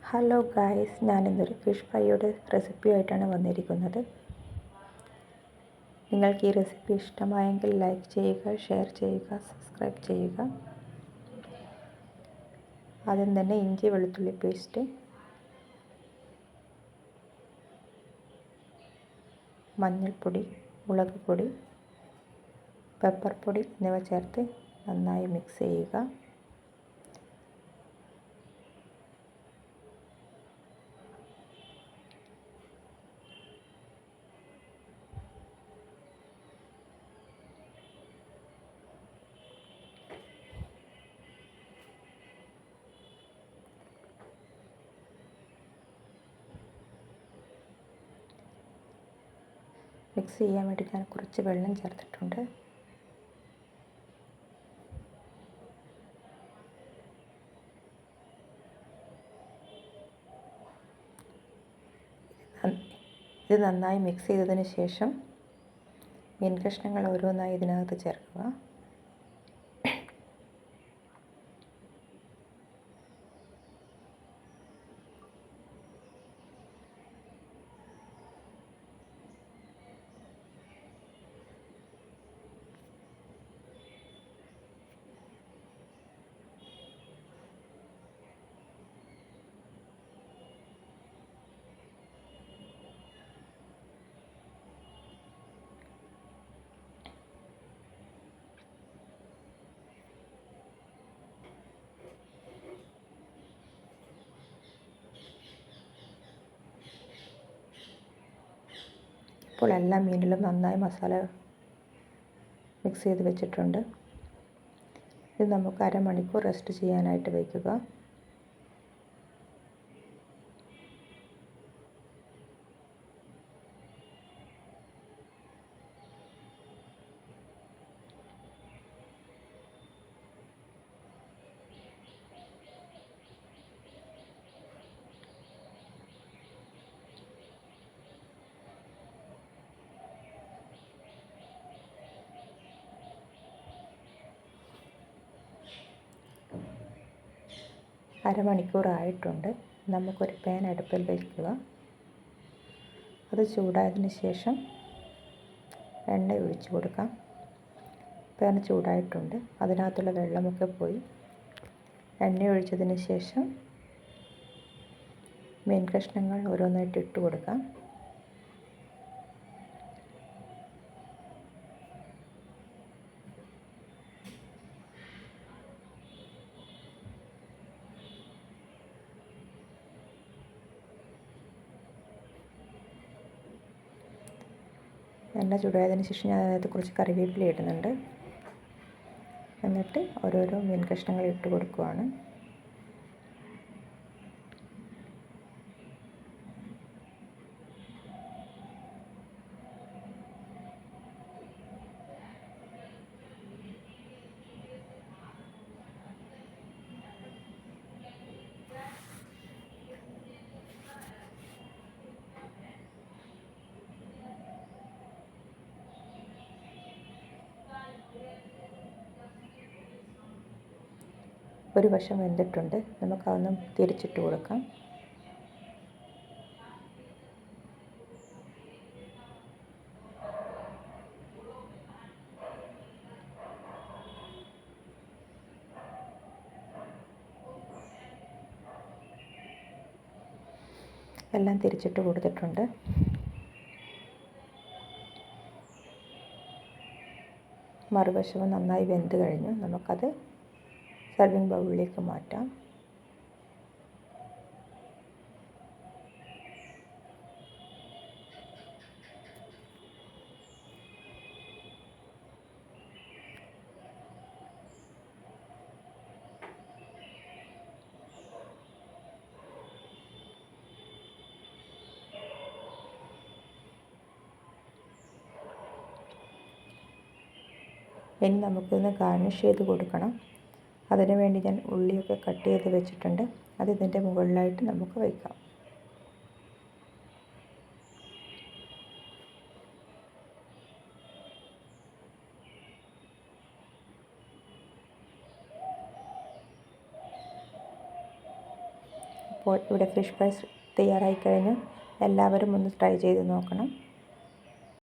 Hello guys, ഞാനിന്നൊരു fish ഫ്രൈയുടെ റെസിപ്പിയായിട്ടാണ് വന്നിരിക്കുന്നത്. നിങ്ങൾക്ക് ഈ റെസിപ്പി ഇഷ്ടമായെങ്കിൽ ലൈക്ക് ചെയ്യുക, ഷെയർ ചെയ്യുക, സബ്സ്ക്രൈബ് ചെയ്യുക. ആദ്യം തന്നെ ഇഞ്ചി വെളുത്തുള്ളി പേസ്റ്റ്, മഞ്ഞൾപ്പൊടി, മുളക് പൊടി, പെപ്പർ പൊടി എന്നിവ ചേർത്ത് നന്നായി മിക്സ് ചെയ്യുക. മിക്സ് ചെയ്യാൻ വേണ്ടി ഞാൻ കുറച്ച് വെള്ളം ചേർത്തിട്ടുണ്ട്. ഇത് നന്നായി മിക്സ് ചെയ്തതിന് ശേഷം മീൻ കഷ്ണങ്ങൾ ഓരോന്നായി ഇതിനകത്ത് ചേർക്കുക. ഇപ്പോൾ എല്ലാ മീനിലും നന്നായി മസാല മിക്സ് ചെയ്ത് വെച്ചിട്ടുണ്ട്. ഇത് നമുക്ക് അരമണിക്കൂർ റെസ്റ്റ് ചെയ്യാനായിട്ട് വയ്ക്കുക. അരമണിക്കൂറായിട്ടുണ്ട്. നമുക്കൊരു പാൻ അടുപ്പിൽ വയ്ക്കുക. അത് ചൂടായതിന് ശേഷം എണ്ണ ഒഴിച്ചു കൊടുക്കാം. പാൻ ചൂടായിട്ടുണ്ട്. അതിനകത്തുള്ള വെള്ളമൊക്കെ പോയി. എണ്ണ ഒഴിച്ചതിന് ശേഷം മീൻ കഷ്ണങ്ങൾ ഓരോന്നായിട്ട് ഇട്ട് കൊടുക്കാം. എണ്ണ ചൂടായതിന് ശേഷം ഞാൻ അതിനകത്ത് കുറച്ച് കറിവേപ്പില ഇടുന്നുണ്ട്. എന്നിട്ട് ഓരോരോ മീൻ കഷ്ണങ്ങൾ ഇട്ട് കൊടുക്കുവാണ്. ഒരു വശം വെന്തിട്ടുണ്ട്. നമുക്കതൊന്ന് തിരിച്ചിട്ട് കൊടുക്കാം. എല്ലാം തിരിച്ചിട്ട് കൊടുത്തിട്ടുണ്ട്. മറുവശവും നന്നായി വെന്ത് കഴിഞ്ഞു. നമുക്കത് സർവിങ് ബൗളിലേക്ക് മാറ്റാം. ഇനി നമുക്കിതൊന്ന് ഗാർണിഷ് ചെയ്ത് കൊടുക്കണം. അതിനു വേണ്ടി ഞാൻ ഉള്ളിയൊക്കെ കട്ട് ചെയ്ത് വെച്ചിട്ടുണ്ട്. അത് ഇതിൻ്റെ മുകളിലായിട്ട് നമുക്ക് വയ്ക്കാം. അപ്പോൾ ഇവിടെ ഫിഷ് ഫ്രൈ തയ്യാറായി കഴിഞ്ഞു. എല്ലാവരും ഒന്ന് ട്രൈ ചെയ്ത് നോക്കണം.